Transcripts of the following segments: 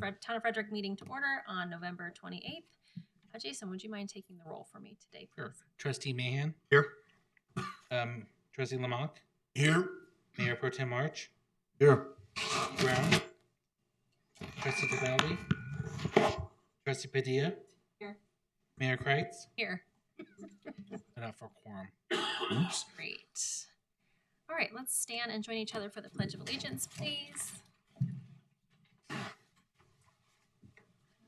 Town of Frederick meeting to order on November 28th. Jason, would you mind taking the roll for me today, please? Sure. Trustee Mahan? Here. Trustee Lamont? Here. Mayor Pro Tem March? Here. Brown? Trustee Vivaldi? Trustee Padilla? Here. Mayor Kreitz? Here. Enough for quorum. Oops. Great. All right, let's stand and join each other for the Pledge of Allegiance, please.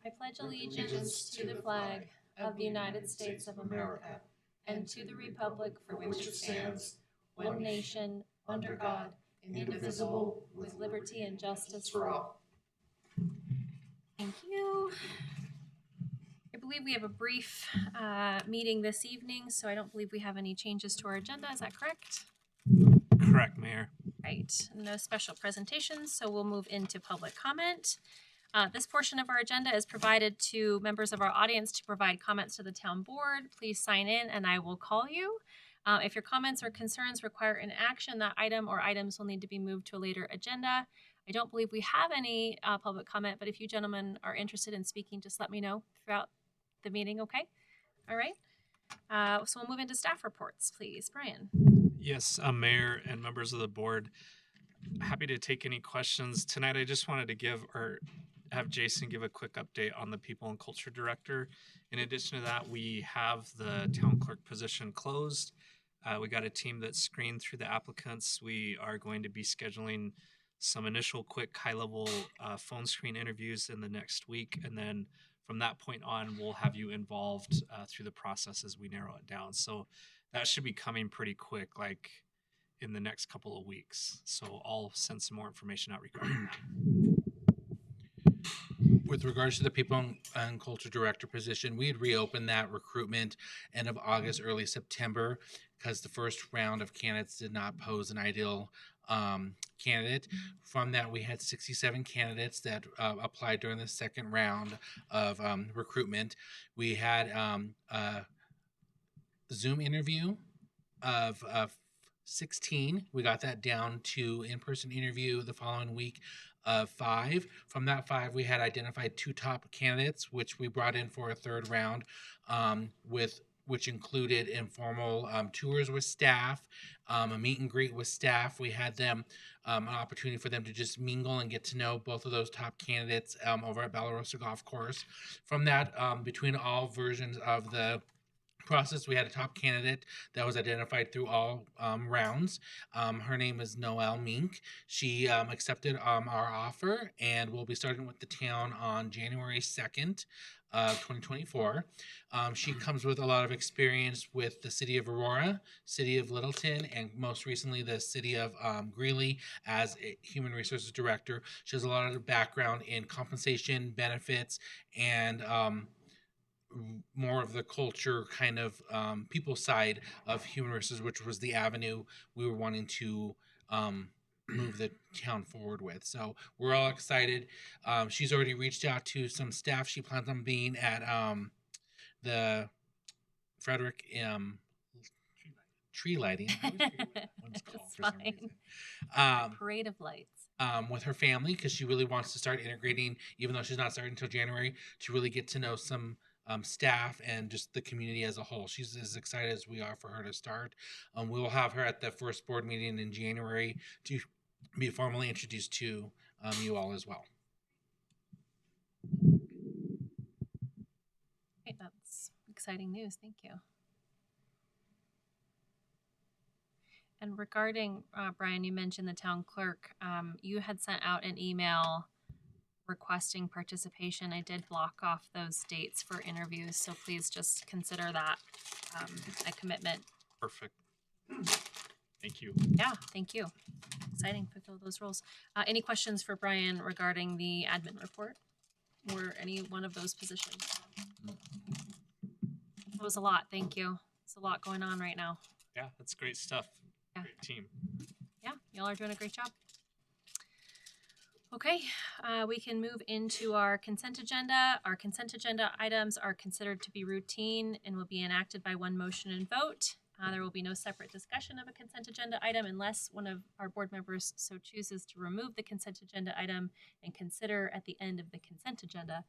I pledge allegiance to the flag of the United States of America and to the republic for which it stands, one nation, under God, indivisible, with liberty and justice for all. Thank you. I believe we have a brief meeting this evening, so I don't believe we have any changes to our agenda. Is that correct? Correct, Mayor. Right. No special presentations, so we'll move into public comment. This portion of our agenda is provided to members of our audience to provide comments to the town board. Please sign in and I will call you. If your comments or concerns require an action, that item or items will need to be moved to a later agenda. I don't believe we have any public comment, but if you gentlemen are interested in speaking, just let me know throughout the meeting, okay? All right. So we'll move into staff reports, please. Brian. Yes, Mayor and members of the board, happy to take any questions. Tonight, I just wanted to have Jason give a quick update on the People and Culture Director. In addition to that, we have the town clerk position closed. We got a team that screened through the applicants. We are going to be scheduling some initial quick high-level phone screen interviews in the next week. And then from that point on, we'll have you involved through the process as we narrow it down. So that should be coming pretty quick, like in the next couple of weeks. So I'll send some more information out regarding that. With regards to the People and Culture Director position, we had reopened that recruitment end of August, early September, because the first round of candidates did not pose an ideal candidate. From that, we had 67 candidates that applied during the second round of recruitment. We had a Zoom interview of 16. We got that down to in-person interview the following week of 5. From that 5, we had identified 2 top candidates, which we brought in for a third round, which included informal tours with staff, a meet and greet with staff. We had them an opportunity for them to just mingle and get to know both of those top candidates over at Balarosa Golf Course. From that, between all versions of the process, we had a top candidate that was identified through all rounds. Her name is Noelle Mink. She accepted our offer and will be starting with the town on January 2nd of 2024. She comes with a lot of experience with the city of Aurora, city of Littleton, and most recently the city of Greeley as a human resources director. She has a lot of background in compensation, benefits, and more of the culture kind of people side of human resources, which was the avenue we were wanting to move the town forward with. So we're all excited. She's already reached out to some staff. She plans on being at the Frederick tree lighting. I always forget what that one's called for some reason. Parade of Lights. With her family, because she really wants to start integrating, even though she's not starting until January, to really get to know some staff and just the community as a whole. She's as excited as we are for her to start. We will have her at the first board meeting in January to be formally introduced to you all as well. Okay, that's exciting news. Thank you. And regarding, Brian, you mentioned the town clerk. You had sent out an email requesting participation. I did block off those dates for interviews, so please just consider that a commitment. Perfect. Thank you. Yeah, thank you. Exciting, fulfill those roles. Any questions for Brian regarding the admin report or any one of those positions? It was a lot. Thank you. It's a lot going on right now. Yeah, that's great stuff. Yeah. Great team. Yeah, y'all are doing a great job. Okay, we can move into our consent agenda. Our consent agenda items are considered to be routine and will be enacted by one motion and vote. There will be no separate discussion of a consent agenda item unless one of our board members so chooses to remove the consent agenda item and consider at the end of the consent agenda,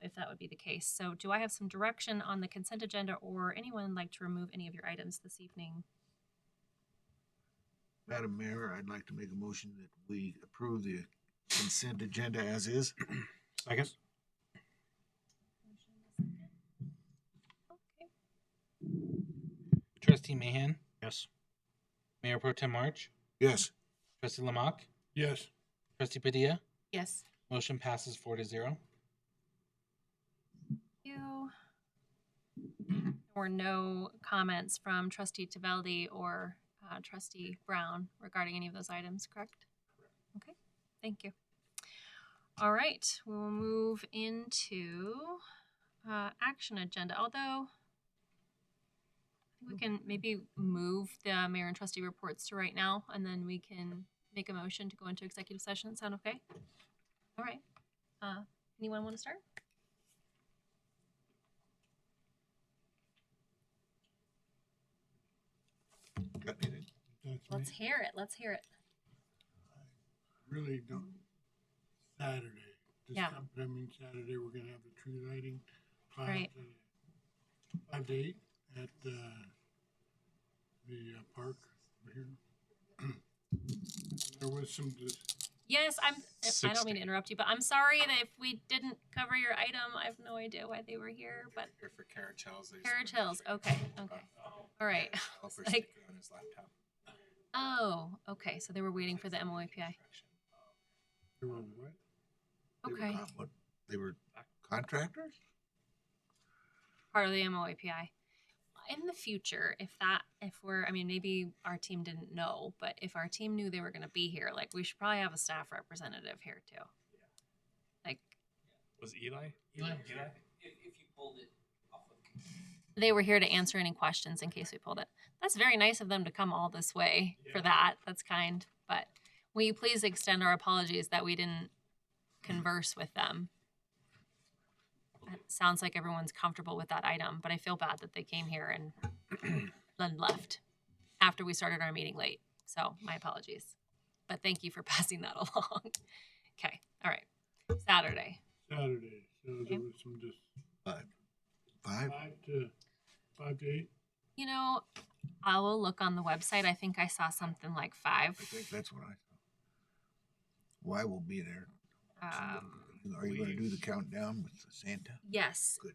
if that would be the case. So do I have some direction on the consent agenda, or anyone like to remove any of your items this evening? Madam Mayor, I'd like to make a motion that we approve the consent agenda as is. Second. Okay. Trustee Mahan, Yes. Mayor Pro Tem March, Yes. Trustee Lamont, Yes. Trustee Padilla. Yes. Motion passes 4-0. You. There were no comments from Trustee Tavelli or Trustee Brown regarding any of those items, correct? Okay, thank you. All right, we will move into action agenda, although we can maybe move the mayor and trustee reports to right now, and then we can make a motion to go into executive session. Sound okay? All right. Anyone want to start? Let's hear it. Let's hear it. Really don't. Saturday. This Yeah. upcoming Saturday, we're gonna have the tree lighting. Right. 5 to 8 at the park over here. There was some. Yes, I don't mean to 16. interrupt you, but I'm sorry that if we didn't cover your item, I have no idea why they were here. But Here for Carriage Hills. Carriage Hills, okay. All right. Developer Like- sticker on his laptop. Oh, okay. So they were waiting for the MOAPI. There were what? Okay. They were contractors? Part of the MOAPI. In the future, maybe our team didn't know, but if our team knew they were going to be here, like, we should probably have a staff representative here too. Like, Was Eli? If you pulled it off of. they were here to answer any questions in case we pulled it. That's very nice of them to come all this way for that. That's kind. But will you please extend our apologies that we didn't converse with them? It sounds like everyone's comfortable with that item, but I feel bad that they came here and then left after we started our meeting late. So my apologies. But thank you for passing that along. Okay. All right. Saturday. So Okay. there was some just 5. 5 to 8. You know, I will look on the website. I think I saw something like 5. I think that's what I thought. Why will be there? Are you going to do the countdown with Santa? Yes. Good.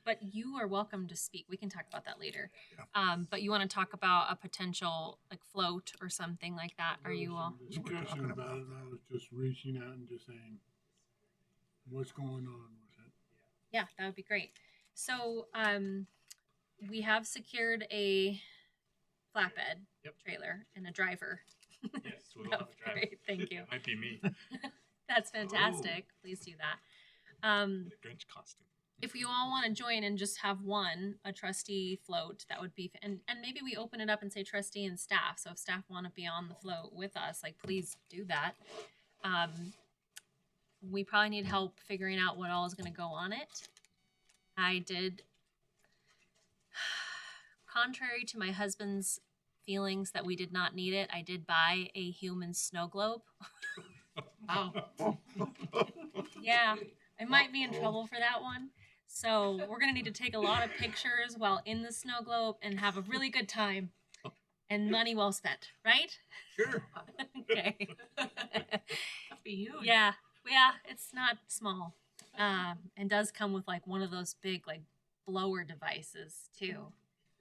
But you are welcome to speak. We can talk about that later. Yeah. But you want to talk about a potential like float or something like that? Are There you was all? some We were discussion talking about about it, and I was just reaching out and just saying, what's going on with it? Yeah, that would be great. So, we have secured a flatbed Yep. trailer and a driver. Yes, we will That have would a be driver. great. Thank you. It might be me. That's fantastic. Please do that. The Grinch costume. If you all want to join and just have a trustee float, that would be, and maybe we open it up and say trustee and staff. So if staff want to be on the float with us, like, please do that. We probably need help figuring out what all is going to go on it. I did, contrary to my husband's feelings that we did not need it, I did buy a human snow globe. Wow. Yeah, I might be in trouble for that one. So we're gonna need to take a lot of pictures while in the snow globe and have a really good time and money well spent, right? Sure. Okay. Be huge. Yeah, it's not small. And does come with like one of those big like blower devices too.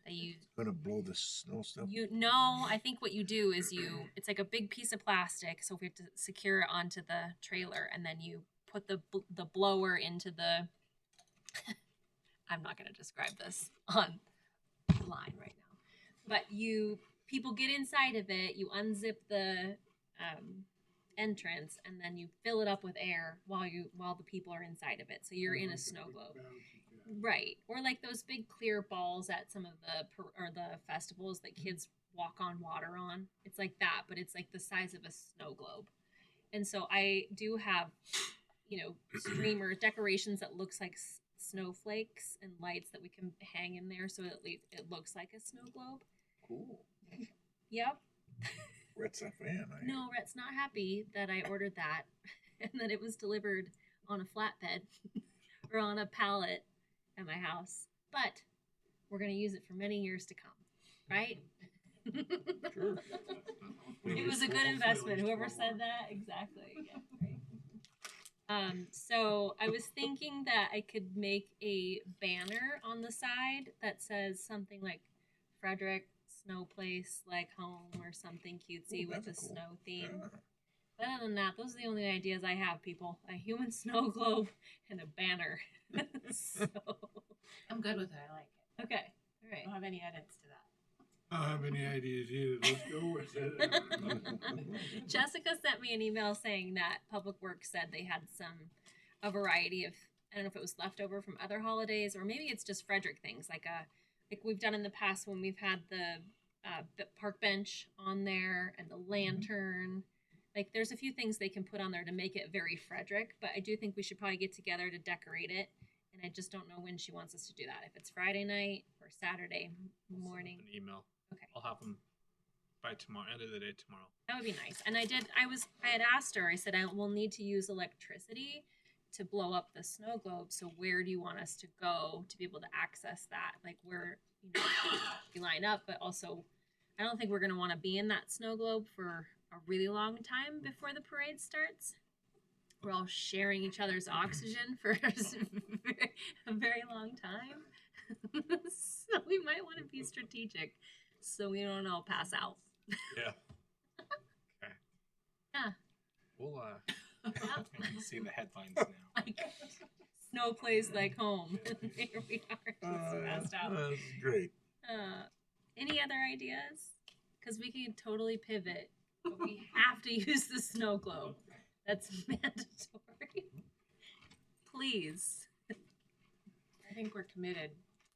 That you Going to blow the snow stuff. I think what you do is it's like a big piece of plastic, so we have to secure it onto the trailer, and then you put the blower into the I'm not going to describe this on line right now, but people get inside of it, you unzip the entrance, and then you fill it up with air while the people are inside of it, so you're in a snow globe. Right, or like those big clear balls at some of the festivals that kids walk on water on. It's like that, but it's like the size of a snow globe. And so I do have, streamer decorations that looks like snowflakes and lights that we can hang in there so it looks like a snow globe. Cool. Yep. Rhett's a fan. No, Rhett's not happy that I ordered that and that it was delivered on a flatbed or on a pallet at my house. But we're going to use it for many years to come, right? Sure. It was a good investment. Whoever said that, exactly. Yeah, right. So I was thinking that I could make a banner on the side that says something like Frederick Snow Place like home or something cutesy Ooh, with a that's cool. snow theme. Yeah. But other than that, those are the only ideas I have, people. A human snow globe and a banner. So, I'm good with it. I like it. okay. All I right. don't have any edits to that. I don't have any ideas either. Let's go with it. Jessica sent me an email saying that Public Works said they had a variety of, I don't know if it was leftover from other holidays or maybe it's just Frederick things like we've done in the past when we've had the park bench on there and the lantern. Like there's a few things they can put on there to make it very Frederick, but I do think we should probably get together to decorate it. And I just don't know when she wants us to do that. If it's Friday night or Saturday morning. An email. Okay. I'll have them by tomorrow, end of the day tomorrow. That would be nice. And I had asked her, I said, I will need to use electricity to blow up the snow globe. So where do you want us to go to be able to access that? Like where, we line up, but also I don't think we're going to want to be in that snow globe for a really long time before the parade starts. We're all sharing each other's oxygen for a very long time. So we might want to be strategic so we don't all pass out. Yeah. Okay. Yeah. We'll Yeah. I can see the headlines now. Like snow plays like home. Here we are, just passed out. That's great. Any other ideas? Because we can totally pivot, but we have to use the snow globe. That's mandatory. Please. I think we're committed.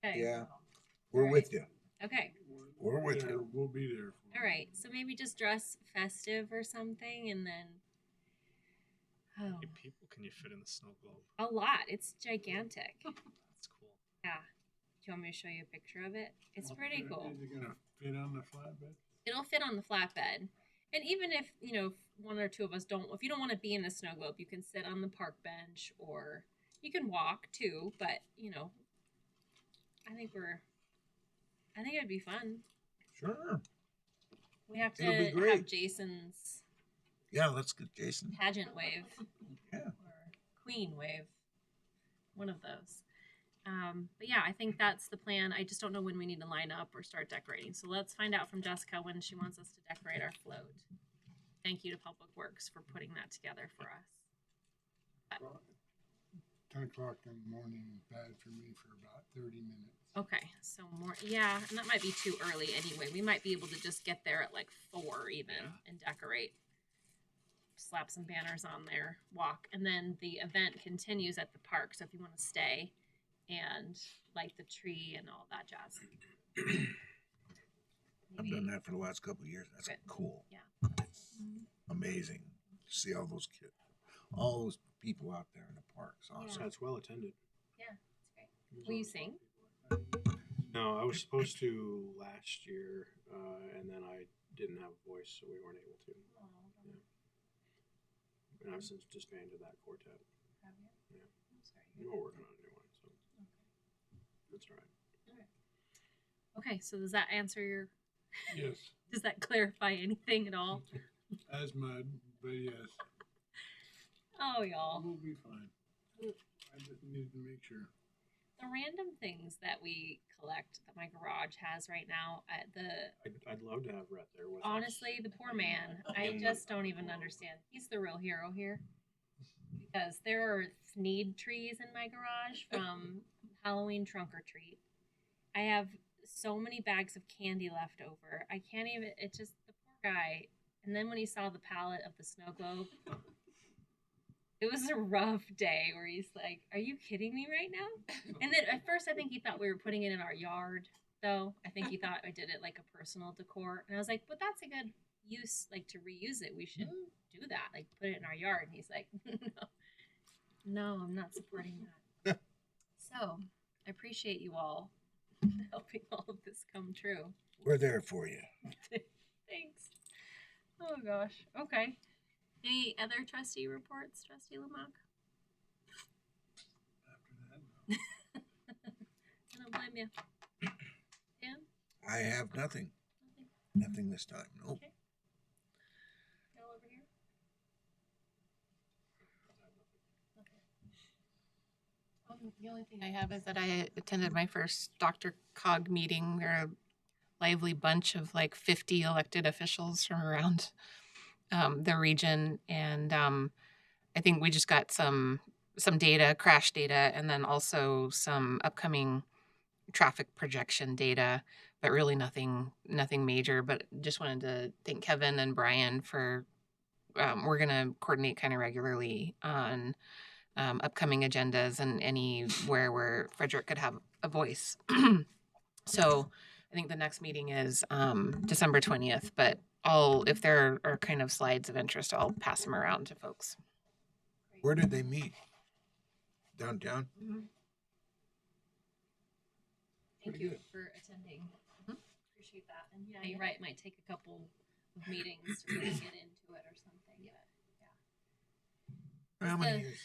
Okay. Yeah, we're Alright. with you. Okay. We're with there. you. We'll be there. For All right. So maybe just dress festive or something, and then. Oh, how many people can you fit in the snow globe? a lot. It's gigantic. That's cool. Yeah. Do you want me to show you a picture of it? It's pretty cool. Is it gonna fit on the flatbed? It'll fit on the flatbed. And even if, if one or two of us if you don't want to be in the snow globe, you can sit on the park bench or you can walk too. But, I think it'd be fun. Sure. We have to It'll be have great. Jason's Yeah, let's get Jason. pageant wave Yeah. or queen wave. One of those. But yeah, I think that's the plan. I just don't know when we need to line up or start decorating. So let's find out from Jessica when she wants us to decorate our float. Thank you to Public Works for putting that together for us. 10 o'clock in the morning is bad for me for about 30 minutes. Okay, so and that might be too early anyway. We might be able to just get there at like 4 even and decorate. Slap some banners on there, walk, and then the event continues at the park. So if you want to stay and light the tree and all that jazz. I've done that for the last couple of years. That's Good. cool. Yeah. It's amazing to see all those kids, all those people out there in the parks. Awesome. That's well attended. Yeah, it's great. Will you sing? No, I was supposed to last year, and then I didn't have a voice, so we weren't able to. And I've since disbanded that quartet. Have you? Yeah. I'm sorry. We're working on a new one, so that's all right. Okay, so does that answer your? Yes, Does that clarify anything at all? as mud, but yes, Oh, y'all. we'll be fine. I just need to make sure. The random things that we collect that my garage has right now at I'd love to have Rhett there with us. honestly, the poor man, I just don't even understand. He's the real hero here. Because there are need trees in my garage from Halloween trunk or treat. I have so many bags of candy left over. I can't even, it's just the poor guy. And then when he saw the palette of the snow globe, it was a rough day where he's like, "Are you kidding me right now?" And then at first I think he thought we were putting it in our yard, though. I think he thought I did it like a personal decor. And I was like, "But that's a good use, like to reuse it. We should do that, like put it in our yard." And he's like, "No, I'm not supporting that." So So I appreciate you all helping all of this come true. We're there for you. Thanks. Oh gosh. Okay. Any other trustee reports, Trustee Lamont? I don't blame you. Dan? I have nothing. Nothing. Nothing this time. Nope. Okay. Y'all over here? The only thing I have is that I attended my first Dr. Cog meeting. We're a lively bunch of like 50 elected officials from around the region, and I think we just got some data, crash data, and then also some upcoming traffic projection data, but really nothing major. But just wanted to thank Kevin and Brian for we're gonna coordinate kind of regularly on upcoming agendas and anywhere where Frederick could have a voice. So I think the next meeting is December 20th, but if there are kind of slides of interest, I'll pass them around to folks. Where did they meet? Downtown? Thank you for attending. Appreciate that. And yeah, you're right. It might take a couple of meetings to really get into it or something. Yeah. How many The years?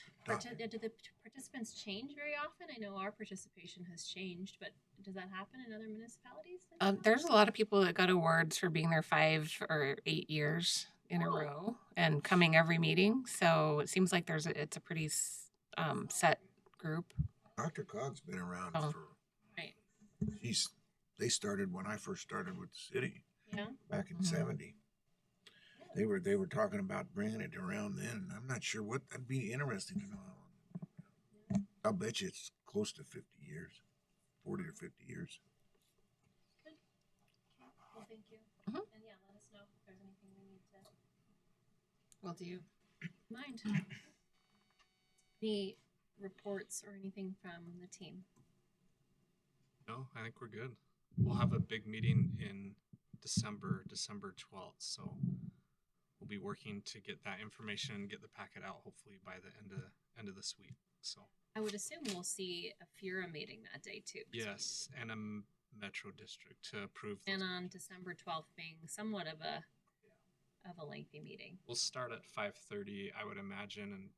Do the participants change very often? I know our participation has changed, but does that happen in other municipalities? There's a lot of people that got awards for being there 5 or 8 years in a Oh. row and coming every meeting. So it seems like it's a pretty set group. Dr. Cog's been around Oh. for, Right. they started when I first started with the city Yeah. back in Mhm. 70. They were talking about bringing it around then. I'm not sure what, that'd be interesting to know how long. I'll bet you it's close to 50 years, 40 or 50 years. Good. Okay. Well, thank you. Mhm. And yeah, let us know if there's anything we need to Will do. mind. Any reports or anything from the team? No, I think we're good. We'll have a big meeting in December 12th. So we'll be working to get that information, get the packet out hopefully by the end of this week. So I would assume we'll see a FURA meeting that day too. 'Cause yes, and a metro district to approve. And on December 12th being somewhat of a lengthy meeting. We'll start at 5:30, I would imagine, and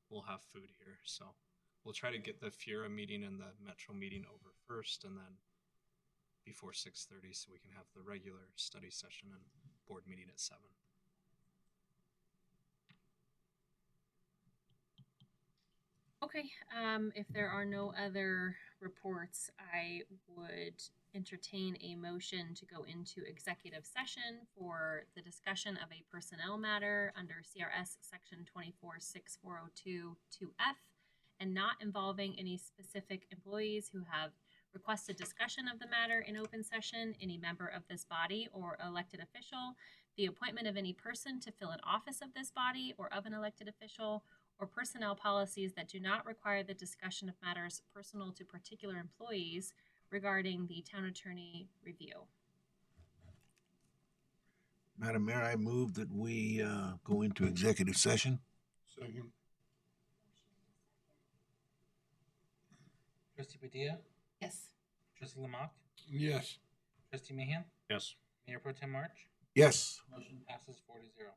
we'll have food here. So we'll try to get the FURA meeting and the metro meeting over first, and then before 6:30, so we can have the regular study session and board meeting at 7. Okay, if there are no other reports, I would entertain a motion to go into executive session for the discussion of a personnel matter under CRS section 246402-2F and not involving any specific employees who have requested discussion of the matter in open session, any member of this body or elected official, the appointment of any person to fill an office of this body or of an elected official, or personnel policies that do not require the discussion of matters personal to particular employees regarding the town attorney review. Madam Mayor, I move that we go into executive session. Second. Trustee Padilla, Yes. Trustee Lamont, Yes. Trustee Mahan, Yes. Mayor Pro Tem March. Yes. Motion passes 4-0.